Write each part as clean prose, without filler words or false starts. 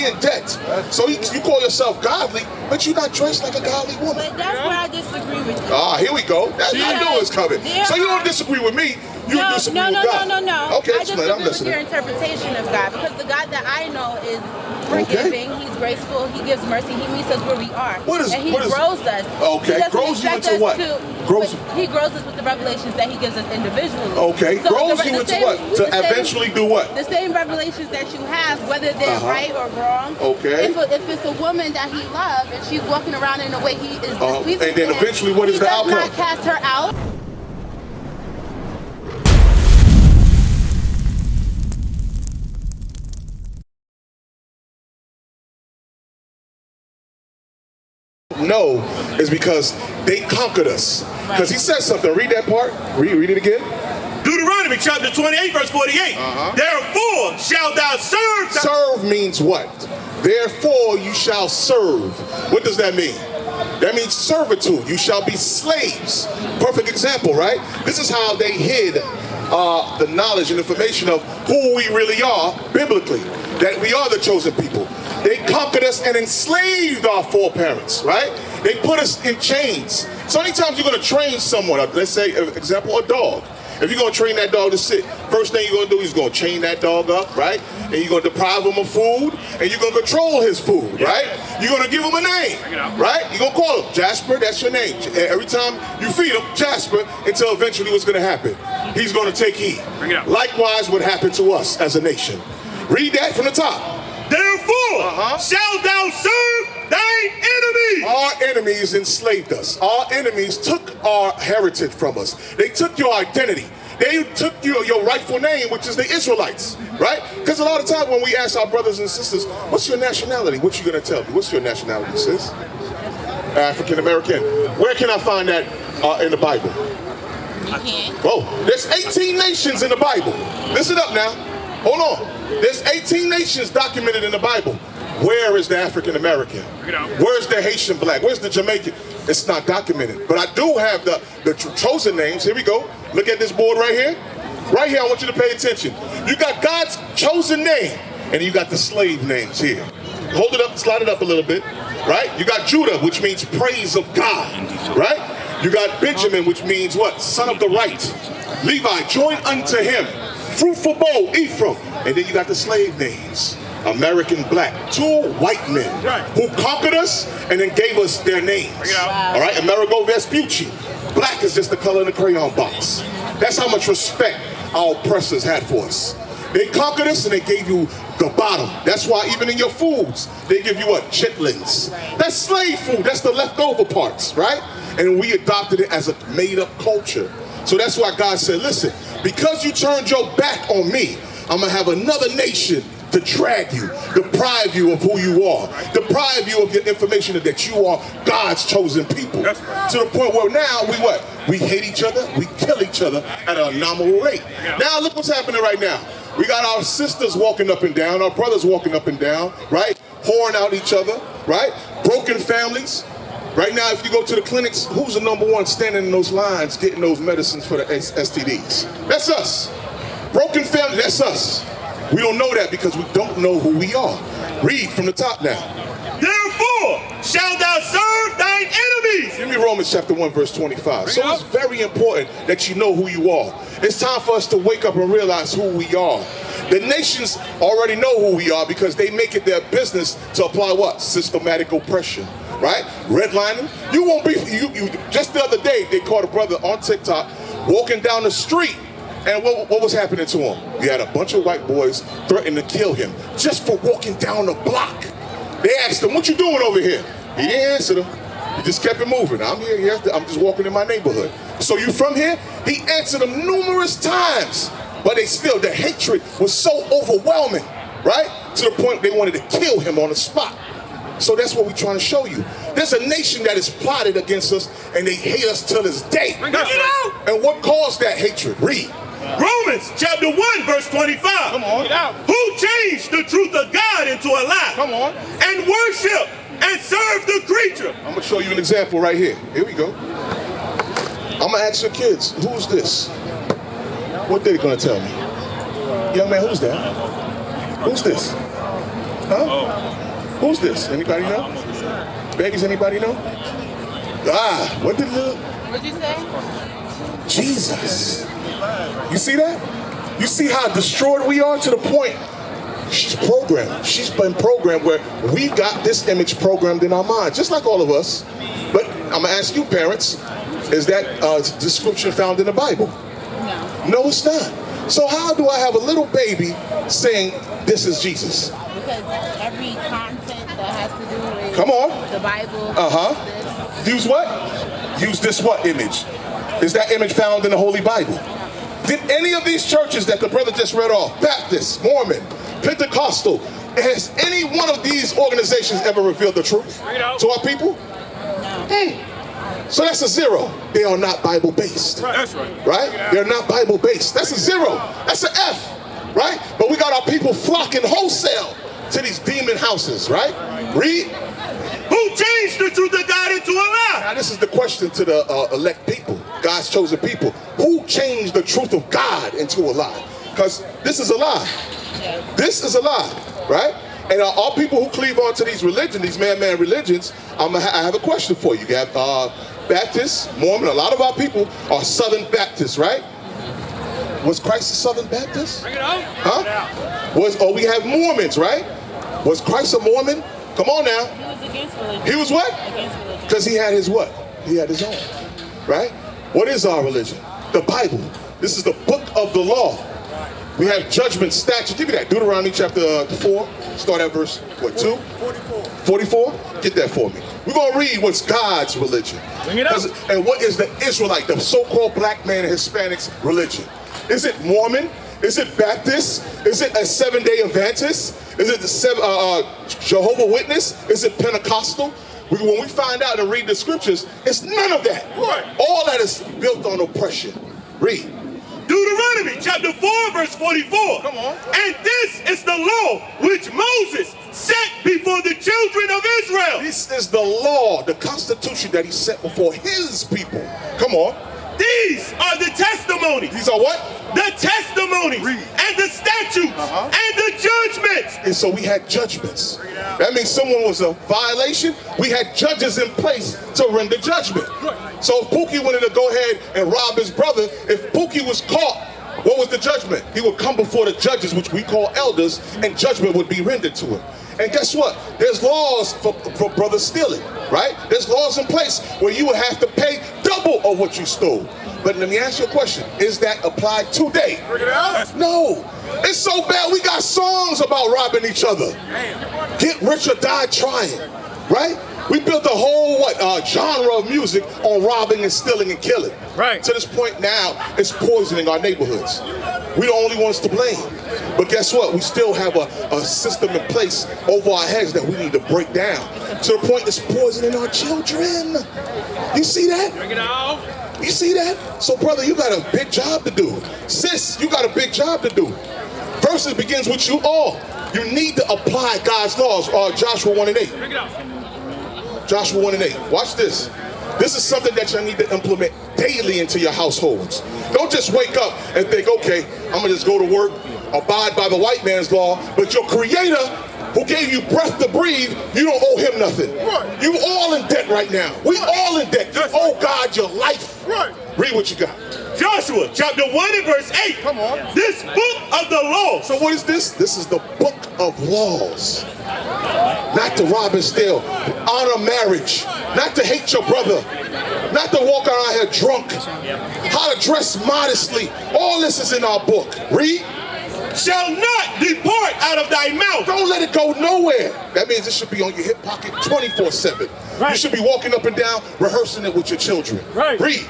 in debt. So you call yourself godly, but you're not dressed like a godly woman. But that's where I disagree with you. Ah, here we go. I knew it was coming. So you don't disagree with me. You disagree with God. No. Okay, I disagree I'm with listening. your interpretation of God, because the God that I know is forgiving. He's graceful. He gives mercy. He meets us where we are. And he grows us. Okay, grows you into what? He grows us with the revelations that he gives us individually. Okay, so grows you into what? To eventually do what? The same revelations that you have, whether they're right or wrong. Okay. If it's a woman that he loves and she's walking around in a way he is displeasing, and then eventually what is the outcome? He does not cast her out. No, is because they conquered us. Because he says something. Read that part. Read it again. Deuteronomy chapter 28, verse 48. Therefore shalt thou serve. Serve means what? Therefore you shall serve. What does that mean? That means servitude. You shall be slaves. Perfect example, right? This is how they hid the knowledge and information of who we really are biblically. That we are the chosen people. They conquered us and enslaved our foreparents, right? They put us in chains. So anytime you're going to train someone, let's say, example, a dog. If you're going to train that dog to sit, first thing you're going to do is going to chain that dog up, right? And you're going to deprive him of food, and you're going to control his food, right? You're going to give him a name, right? You're going to call him Jasper, that's your name. Every time you feed him, Jasper, until eventually what's going to happen? He's going to take heed. Likewise, what happened to us as a nation. Read that from the top. Therefore shalt thou serve thine enemies. Our enemies enslaved us. Our enemies took our heritage from us. They took your identity. They took your rightful name, which is the Israelites, right? Because a lot of times when we ask our brothers and sisters, what's your nationality? What you going to tell me? What's your nationality, sis? African American. Where can I find that in the Bible? You can't. Whoa, there's 18 nations in the Bible. Listen up now. Hold on. There's 18 nations documented in the Bible. Where is the African American? Where's the Haitian black? Where's the Jamaican? It's not documented. But I do have the chosen names. Here we go. Look at this board right here. Right here, I want you to pay attention. You got God's chosen name, and you got the slave names here. Hold it up, slide it up a little bit. Right? You got Judah, which means praise of God. Right? You got Benjamin, which means what? Son of the right. Levi, join unto him. Fruitful bow, Ephraim. And then you got the slave names. American black, 2 white men who conquered us and then gave us their names. All right, Amerigo Vespucci. Black is just the color in the crayon box. That's how much respect our oppressors had for us. They conquered us and they gave you the bottom. That's why even in your foods, they give you what? Chitlins. That's slave food. That's the leftover parts, right? And we adopted it as a made-up culture. So that's why God said, listen, because you turned your back on me, I'm going to have another nation to drag you, deprive you of who you are, deprive you of your information that you are God's chosen people. To the point where now we what? We hate each other, we kill each other at an anomalous rate. Now look what's happening right now. We got our sisters walking up and down, our brothers walking up and down, right? Whoring out each other, right? Broken families. Right now, if you go to the clinics, who's the number one standing in those lines getting those medicines for the STDs? That's us. Broken family, that's us. We don't know that because we don't know who we are. Read from the top now. Therefore shalt thou serve thine enemies. Give me Romans chapter 1, verse 25. So it's very important that you know who you are. It's time for us to wake up and realize who we are. The nations already know who we are because they make it their business to apply what? Systematic oppression. Right? Redlining. You won't be, just the other day, they caught a brother on TikTok walking down the street. And what was happening to him? You had a bunch of white boys threatening to kill him just for walking down the block. They asked him, what you doing over here? He didn't answer them. He just kept it moving. I'm here, I'm just walking in my neighborhood. So you from here? He answered them numerous times. But the hatred was so overwhelming, right? To the point they wanted to kill him on the spot. So that's what we're trying to show you. There's a nation that is plotted against us and they hate us till this day. And what caused that hatred? Read. Romans chapter 1, verse 25. Come on. Who changed the truth of God into a lie. Come on. And worship and serve the creature. I'm going to show you an example right here. Here we go. I'm going to ask your kids, who's this? What they going to tell me? Young man, who's that? Who's this? Huh? Who's this? Anybody know? Babies, anybody know? What did the... What'd you say? Jesus. You see that? You see how destroyed we are to the point she's programmed. She's been programmed where we got this image programmed in our minds, just like all of us. But I'm gonna ask you, parents, is that description found in the Bible? No. No, it's not. So how do I have a little baby saying this is Jesus? Because every content that has to do with Come on. the Bible. Use what? Use this what image? Is that image found in the Holy Bible? Did any of these churches that the brother just read off, Baptist, Mormon, Pentecostal, has any one of these organizations ever revealed the truth to our people? No. So that's a 0. They are not Bible-based. That's right. Right? They're not Bible-based. That's a 0. That's an F. Right? But we got our people flocking wholesale to these demon houses. Right? Read. Who changed the truth of God into a lie? Now this is the question to the elect people, God's chosen people. Who changed the truth of God into a lie? Because this is a lie. This is a lie, right? And all people who cleave on to these religions, these man-man religions, I have a question for you. You have Baptists, Mormon, a lot of our people are Southern Baptists, right? Was Christ a Southern Baptist? Bring it out. Huh? We have Mormons, right? Was Christ a Mormon? Come on now. He was against religion. He was what? Against religion. Because he had his what? He had his own, right? What is our religion? The Bible. This is the book of the law. We have judgment, statutes. Give me that. Deuteronomy chapter 4. Start at verse, what, 2? 44? Get that for me. We're going to read what's God's religion. Bring it up. And what is the Israelite, the so-called black man and Hispanics religion? Is it Mormon? Is it Baptist? Is it a Seventh-day Adventist? Is it the Jehovah's Witness? Is it Pentecostal? When we find out and read the scriptures, it's none of that. Right. All that is built on oppression. Read. Deuteronomy chapter 4 verse 44. Come on. And this is the law which Moses set before the children of Israel. This is the law, the constitution that he set before his people. Come on. These are the testimonies. These are what? The testimonies. Read. And the statutes. And the judgments. And so we had judgments. That means someone was a violation. We had judges in place to render judgment. So if Pookie wanted to go ahead and rob his brother, if Pookie was caught, what was the judgment? He would come before the judges, which we call elders, and judgment would be rendered to him. And guess what? There's laws for brothers stealing, right? There's laws in place where you would have to pay double of what you stole. But let me ask you a question. Is that applied today? No. It's so bad we got songs about robbing each other. Get rich or die trying, right? We built a whole genre of music on robbing and stealing and killing. Right. To this point now, it's poisoning our neighborhoods. We're the only ones to blame. But guess what? We still have a system in place over our heads that we need to break down. To the point it's poisoning our children. You see that? Bring it out. You see that? So brother, you got a big job to do. Sis, you got a big job to do. First, it begins with you all. You need to apply God's laws. Joshua 1 and 8. Bring it out. Joshua 1 and 8. Watch this. This is something that you need to implement daily into your households. Don't just wake up and think, okay, I'm going to just go to work, abide by the white man's law, but your creator who gave you breath to breathe, you don't owe him nothing. Right. You all in debt right now. We all in debt. You owe God your life. Right. Read what you got. Joshua chapter 1 and verse 8. Come on. This book of the law. So what is this? This is the book of laws. Not to rob and steal. Honor marriage. Not to hate your brother. Not to walk around here drunk. How to dress modestly. All this is in our book. Read. Shall not depart out of thy mouth. Don't let it go nowhere. That means it should be on your hip pocket 24/7. Right. You should be walking up and down, rehearsing it with your children. Right. Read.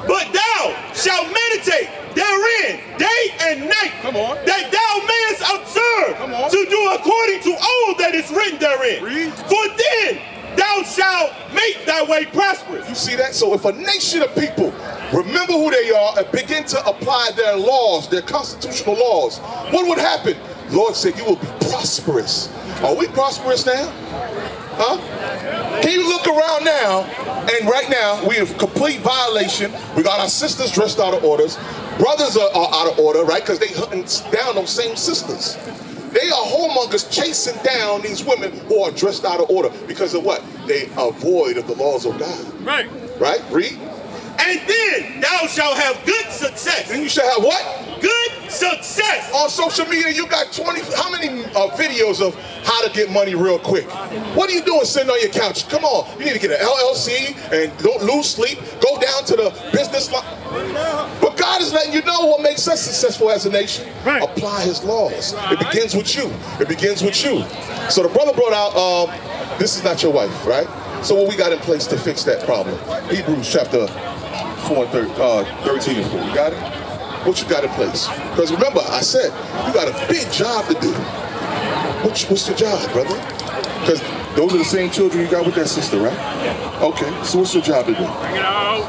But thou shalt meditate therein day and night. Come on. That thou mayest observe Come on. to do according to all that is written therein. Read. For then thou shalt make thy way prosperous. You see that? So if a nation of people remember who they are and begin to apply their laws, their constitutional laws, what would happen? Lord said you will be prosperous. Are we prosperous now? Huh? Can you look around now, and right now we have complete violation. We got our sisters dressed out of orders. Brothers are out of order, right? Because they hunting down those same sisters. They are whoremongers chasing down these women who are dressed out of order because of what? They are void of the laws of God. Right. Right? Read. And then thou shalt have good success. Then you shall have what? Good success. On social media, you got how many videos of how to get money real quick? What are you doing sitting on your couch? Come on, you need to get an LLC and don't lose sleep. Go down to the business line. But God is letting you know what makes us successful as a nation. Right. Apply his laws. It begins with you. It begins with you. So the brother brought out, this is not your wife, right? So what we got in place to fix that problem? Hebrews chapter 4 and 13 and 4. You got it? What you got in place? Because remember, I said, you got a big job to do. What's your job, brother? Because those are the same children you got with that sister, right? Yeah. Okay, so what's your job to do? Bring it out.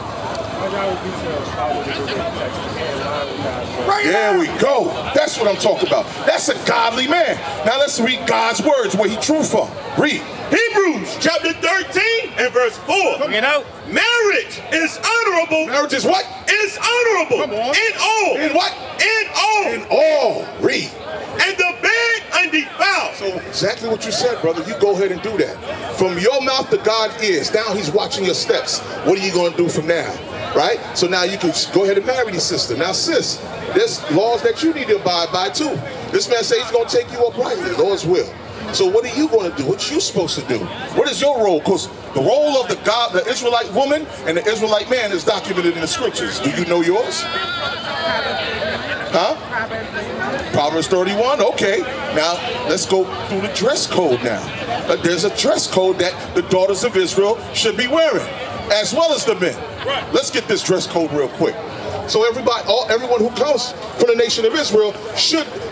There we go. That's what I'm talking about. That's a godly man. Now let's read God's words where he drew from. Read. Hebrews chapter 13 and verse 4. Bring it out. Marriage is honorable. Marriage is what? Is honorable. Come on. In all. In what? In all. In all. Read. And the bed undefiled. So exactly what you said, brother. You go ahead and do that. From your mouth to God's ears. Now he's watching your steps. What are you going to do from now? Right? So now you can go ahead and marry the sister. Now, sis, there's laws that you need to abide by too. This man says he's going to take you uprightly. The Lord's will. So what are you going to do? What you supposed to do? What is your role? Because the role of the Israelite woman and the Israelite man is documented in the scriptures. Do you know yours? Huh? Proverbs 31. Okay. Now let's go through the dress code now. There's a dress code that the daughters of Israel should be wearing, as well as the men. Let's get this dress code real quick. So everyone who comes from the nation of Israel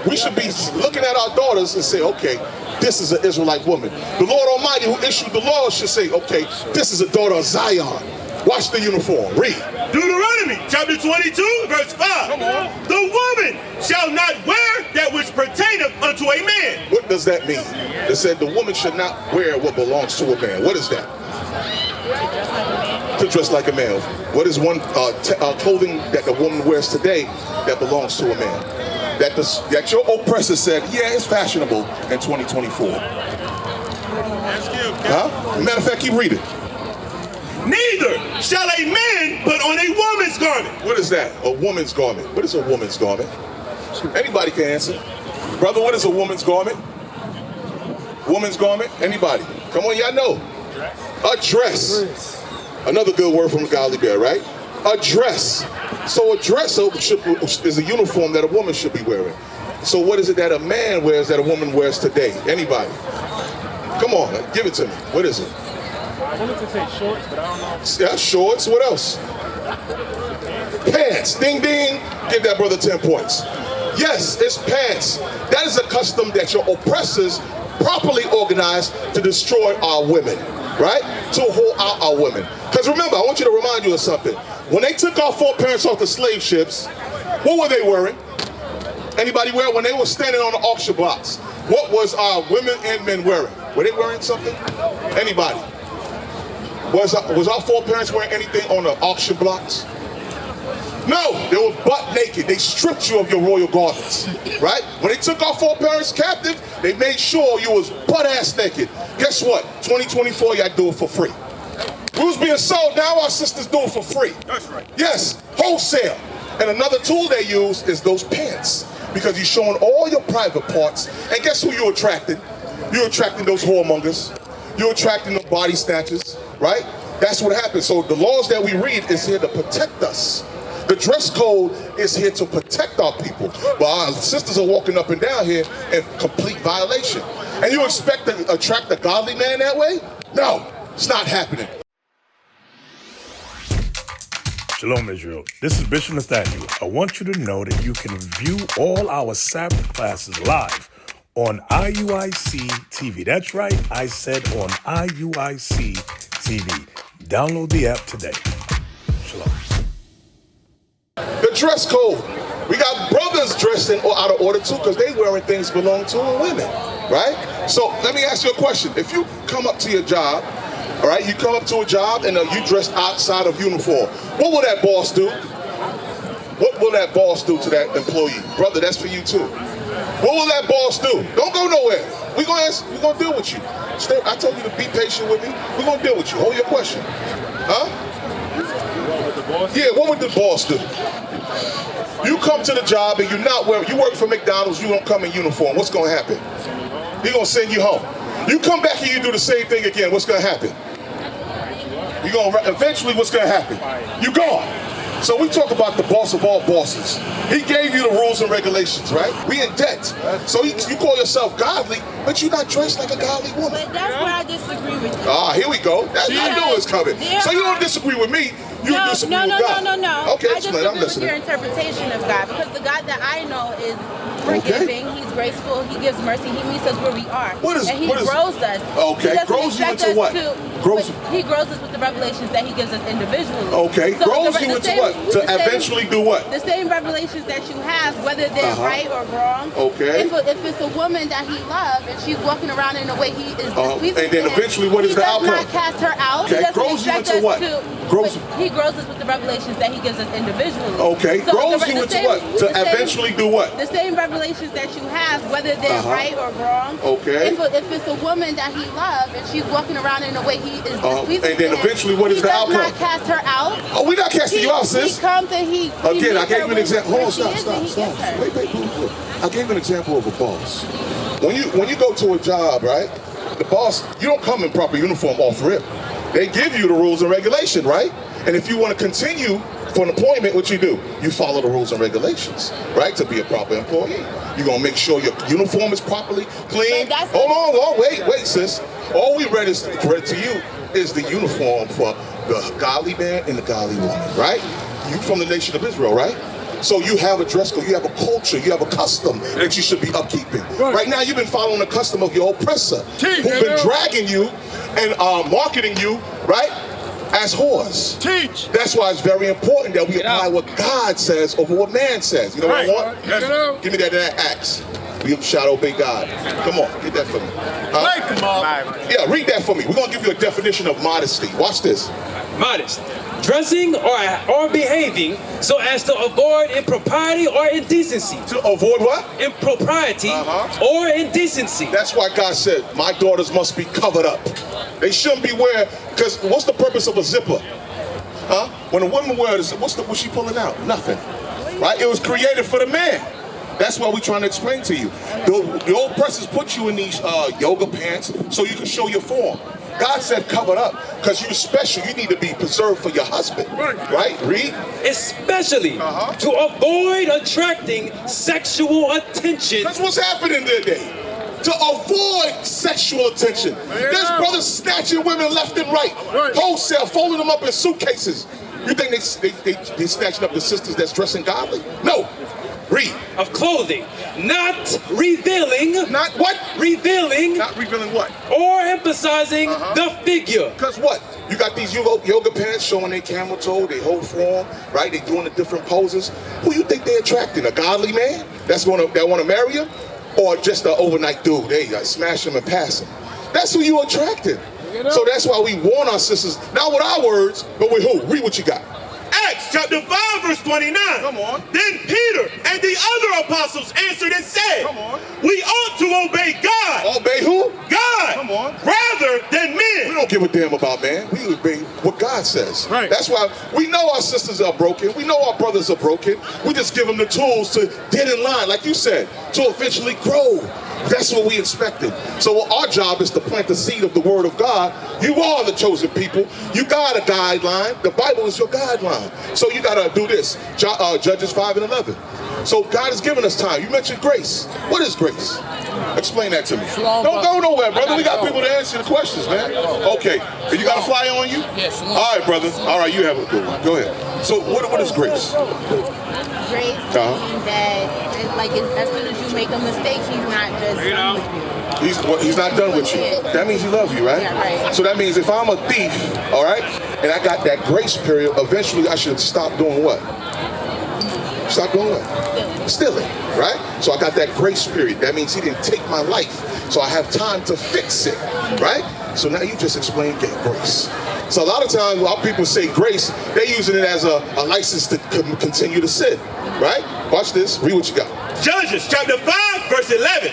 we should be looking at our daughters and say, okay, this is an Israelite woman. The Lord Almighty who issued the laws should say, okay, this is a daughter of Zion. Watch the uniform. Read. Deuteronomy chapter 22 verse 5. The woman shall not wear that which pertaineth unto a man. What does that mean? It said the woman should not wear what belongs to a man. What is that? To dress like a man. What is one clothing that the woman wears today that belongs to a man? That your oppressor said, yeah, it's fashionable in 2024. Huh? Matter of fact, keep reading. Neither shall a man put on a woman's garment. What is that? A woman's garment. What is a woman's garment? Anybody can answer. Brother, what is a woman's garment? Woman's garment? Anybody? Come on, y'all know. A dress. Another good word from the Godly Bear, right? A dress. So a dress is a uniform that a woman should be wearing. So what is it that a man wears that a woman wears today? Anybody? Come on, give it to me. What is it? I wanted to say shorts, but I don't know. Yeah, shorts. What else? Pants. Ding, ding. Give that brother 10 points. Yes, it's pants. That is a custom that your oppressors properly organized to destroy our women, right? To hold out our women. Because remember, I want you to remind you of something. When they took our foreparents off the slave ships, what were they wearing? Anybody wear? When they were standing on the auction blocks, what was our women and men wearing? Were they wearing something? Anybody? Was our foreparents wearing anything on the auction blocks? No, they were butt naked. They stripped you of your royal garments, right? When they took our foreparents captive, they made sure you was butt-ass naked. Guess what? 2024, y'all do it for free. We was being sold, now our sisters do it for free. That's right. Yes, wholesale. And another tool they use is those pants, because you're showing all your private parts. And guess who you're attracting? You're attracting those whoremongers. You're attracting the body snatchers, right? That's what happens. So the laws that we read is here to protect us. The dress code is here to protect our people. But our sisters are walking up and down here in complete violation. And you expect to attract a godly man that way? No, it's not happening. Shalom, Israel. This is Bishop Nathaniel. I want you to know that you can view all our Sabbath classes live on IUIC TV. That's right, I said on IUIC TV. Download the app today. Shalom. The dress code. We got brothers dressed in out of order too, because they wearing things belong to women, right? So let me ask you a question. If you come up to your job, all right, you come up to a job and you dressed outside of uniform, what will that boss do? What will that boss do to that employee? Brother, that's for you too. What will that boss do? Don't go nowhere. We're gonna deal with you. I told you to be patient with me. We're gonna deal with you. Hold your question. Huh? Yeah, what would the boss do? You come to the job and you're not wearing, you work for McDonald's, you don't come in uniform. What's gonna happen? He's gonna send you home. You come back and you do the same thing again. What's gonna happen? Eventually what's gonna happen? You're gone. So we talk about the boss of all bosses. He gave you the rules and regulations, right? We in debt. So you call yourself godly, but you're not dressed like a godly woman. But that's where I disagree with you. Ah, here we go. I knew it was coming. So you don't disagree with me. You disagree with God. No. Okay, I explain. disagree I'm listening. with your interpretation of God, because the God that I know is forgiving. He's graceful. He gives mercy. He meets us where we are. And he grows us. Okay, grows you into what? He grows us with the revelations that he gives us individually. Okay, So grows you into what? To eventually do what? The same revelations that you have, whether they're right or wrong. Okay. If it's a woman that he loves and she's walking around in a way he is displeasing and then eventually what is the outcome? He does not cast her out. Okay, grows you into what? He grows us with the revelations that he gives us individually. Okay, grows you into what? To eventually do what? The same revelations that you have, whether they're right or wrong. Okay. If it's a woman that he loves and she's walking around in a way he is displeasing, and then eventually what is the outcome? He does not cast her out. Oh, we're not casting you out, sis. He comes and he again, I gave you an example. Hold on, stop. Wait. I gave you an example of a boss. When you go to a job, right? The boss, you don't come in proper uniform off rip. They give you the rules and regulation, right? And if you want to continue for an employment, what you do? You follow the rules and regulations, right? To be a proper employee. You're going to make sure your uniform is properly clean. Hold on, wait, sis. All we read to you is the uniform for the godly man and the godly woman, right? You from the nation of Israel, right? So you have a dress code, you have a culture, you have a custom that you should be upkeeping. Right now you've been following the custom of your oppressor, who's been dragging you and marketing you, right, as whores. Teach. That's why it's very important that we apply what God says over what man says. You know what I want? Give me that Acts. We shall obey God. Come on, get that for me. Yeah, read that for me. We're going to give you a definition of modesty. Watch this. Modest. Dressing or behaving so as to avoid impropriety or indecency. To avoid what? Impropriety or indecency. That's why God said, my daughters must be covered up. They shouldn't be wearing, because what's the purpose of a zipper? Huh? When a woman wears, what's she pulling out? Nothing. Right? It was created for the man. That's what we're trying to explain to you. The old oppressors put you in these yoga pants so you can show your form. God said covered up because you're special. You need to be preserved for your husband. Right? Read. Especially to avoid attracting sexual attention. That's what's happening today. To avoid sexual attention. There's brothers snatching women left and right. Wholesale, folding them up in suitcases. You think they snatching up the sisters that's dressing godly? No. Read. Of clothing, not revealing. Not what? Revealing. Not revealing what? Or emphasizing the figure. Because what? You got these yoga pants showing their camel toe, their whole form, right? They doing the different poses. Who you think they're attracting? A godly man that want to marry him? Or just an overnight dude? They smash him and pass him. That's who you attracted. So that's why we warn our sisters, not with our words, but with who? Read what you got. Acts chapter 5 verse 29. Come on. Then Peter and the other apostles answered and said, Come on. we ought to obey God. Obey who? God. Come on. Rather than men. We don't give a damn about man. We obey what God says. Right. That's why we know our sisters are broken. We know our brothers are broken. We just give them the tools to get in line, like you said, to eventually grow. That's what we expected. So our job is to plant the seed of the word of God. You are the chosen people. You got a guideline. The Bible is your guideline. So you got to do this. Judges 5 and 11. So God has given us time. You mentioned grace. What is grace? Explain that to me. Don't go nowhere, brother. We got people to answer the questions, man. Okay. You got a flyer on you? Yes. All right, brother. All right, you have a good one. Go ahead. So what is grace? Grace means that, like, as soon as you make a mistake, he's not just done with you. He's not done with you. That means he loves you, right? Yeah, right. So that means if I'm a thief, all right, and I got that grace period, eventually I should stop doing what? Stop doing what? Stealing, right? So I got that grace period. That means he didn't take my life. So I have time to fix it, right? So now you just explained grace. So a lot of times while people say grace, they're using it as a license to continue to sin, right? Watch this. Read what you got. Judges chapter 5 verse 11.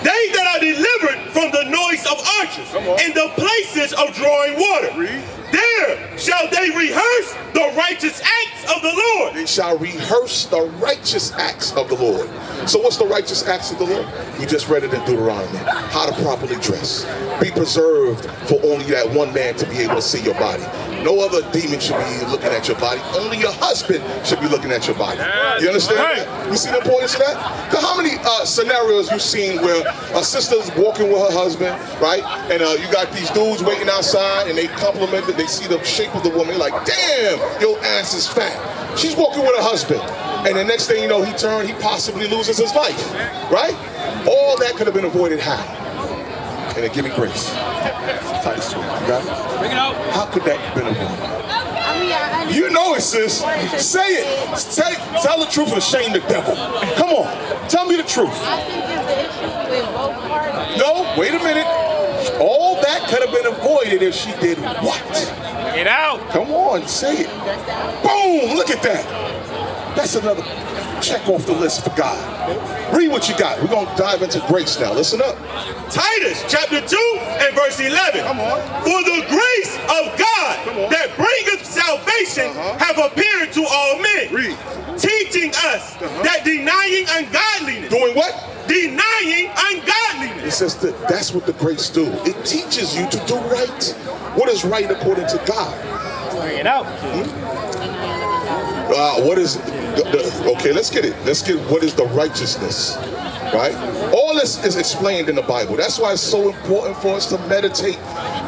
They that are delivered from the noise of archers in the places of drawing water. There shall they rehearse the righteous acts of the Lord. They shall rehearse the righteous acts of the Lord. So what's the righteous acts of the Lord? We just read it in Deuteronomy. How to properly dress. Be preserved for only that one man to be able to see your body. No other demon should be looking at your body. Only your husband should be looking at your body. You understand that? You see the importance of that? Because how many scenarios you've seen where a sister's walking with her husband, right? And you got these dudes waiting outside and they compliment it. They see the shape of the woman. They're like, damn, your ass is fat. She's walking with her husband. And the next thing you know, he possibly loses his life, right? All that could have been avoided how? And then give me grace. Titus 2. You got it? Bring it out. How could that have been avoided? I mean, You know it, sis. Say it. Tell the truth and shame the devil. Come on. Tell me the truth. I think it's the issue with both parties. No, wait a minute. All that could have been avoided if she did what? Get out. Come on, say it. Boom, look at that. That's another check off the list for God. Read what you got. We're going to dive into grace now. Listen up. Titus chapter 2 and verse 11. Come on. For the grace of God that bringeth salvation have appeared to all men. Read. Teaching us that denying ungodliness. Doing what? Denying ungodliness. It says that's what the grace do. It teaches you to do right. What is right according to God? Bring it out. What is okay, let's get it. Let's get what is the righteousness, right? All this is explained in the Bible. That's why it's so important for us to meditate,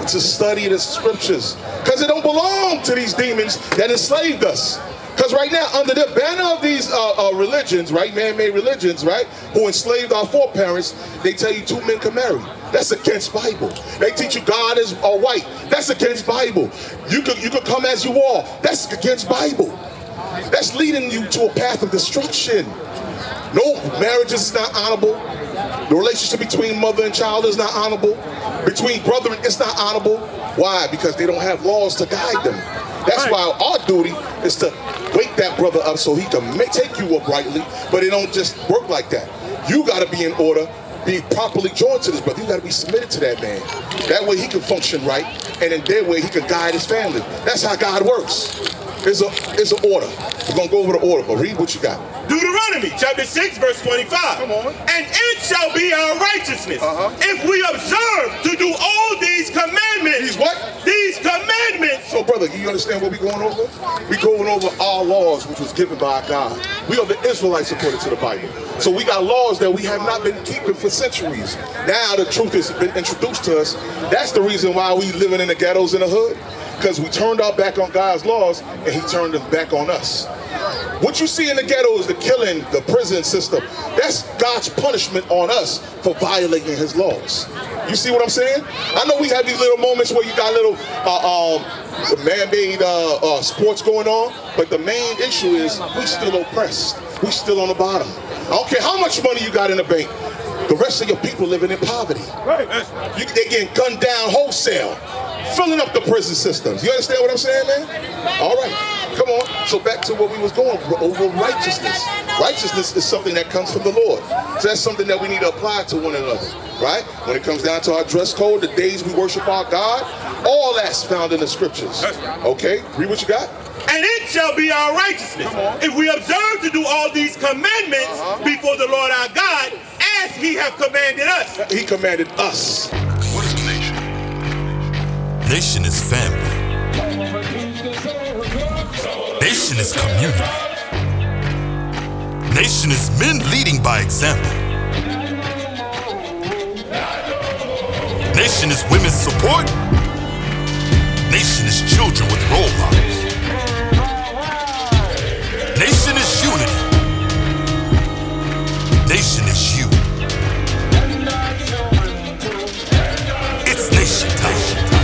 to study the scriptures, because it don't belong to these demons that enslaved us. Because right now, under the banner of these religions, right, man-made religions, right, who enslaved our foreparents, they tell you 2 men can marry. That's against Bible. They teach you God is white. That's against Bible. You could come as you are. That's against Bible. That's leading you to a path of destruction. No, marriage is not honorable. The relationship between mother and child is not honorable. Between brethren, it's not honorable. Why? Because they don't have laws to guide them. That's why our duty is to wake that brother up so he can take you uprightly, but it don't just work like that. You got to be in order, be properly joined to this brother. You got to be submitted to that man. That way he can function right, and in that way he can guide his family. That's how God works. It's an order. We're going to go over the order, but read what you got. Deuteronomy chapter 6 verse 25. Come on. And it shall be our righteousness if we observe to do all these commandments. These what? These commandments. So brother, you understand what we're going over? We're going over our laws which was given by God. We are the Israelites according to the Bible. So we got laws that we have not been keeping for centuries. Now the truth has been introduced to us. That's the reason why we living in the ghettos in the hood. Because we turned our back on God's laws and he turned them back on us. What you see in the ghetto is the killing, the prison system. That's God's punishment on us for violating his laws. You see what I'm saying? I know we have these little moments where you got little man-made sports going on, but the main issue is we still oppressed. We still on the bottom. I don't care how much money you got in the bank. The rest of your people living in poverty. Right. They getting gunned down wholesale, filling up the prison systems. You understand what I'm saying, man? All right, come on. So back to what we was going over, righteousness. Righteousness is something that comes from the Lord. So that's something that we need to apply to one another, right? When it comes down to our dress code, the days we worship our God, all that's found in the scriptures. Okay, read what you got. And it shall be our righteousness if we observe to do all these commandments before the Lord our God, as he have commanded us. He commanded us. What is a nation? Nation is family. Nation is community. Nation is men leading by example. Nation is women's support. Nation is children with role models. Nation is unity. Nation is you. It's nation time.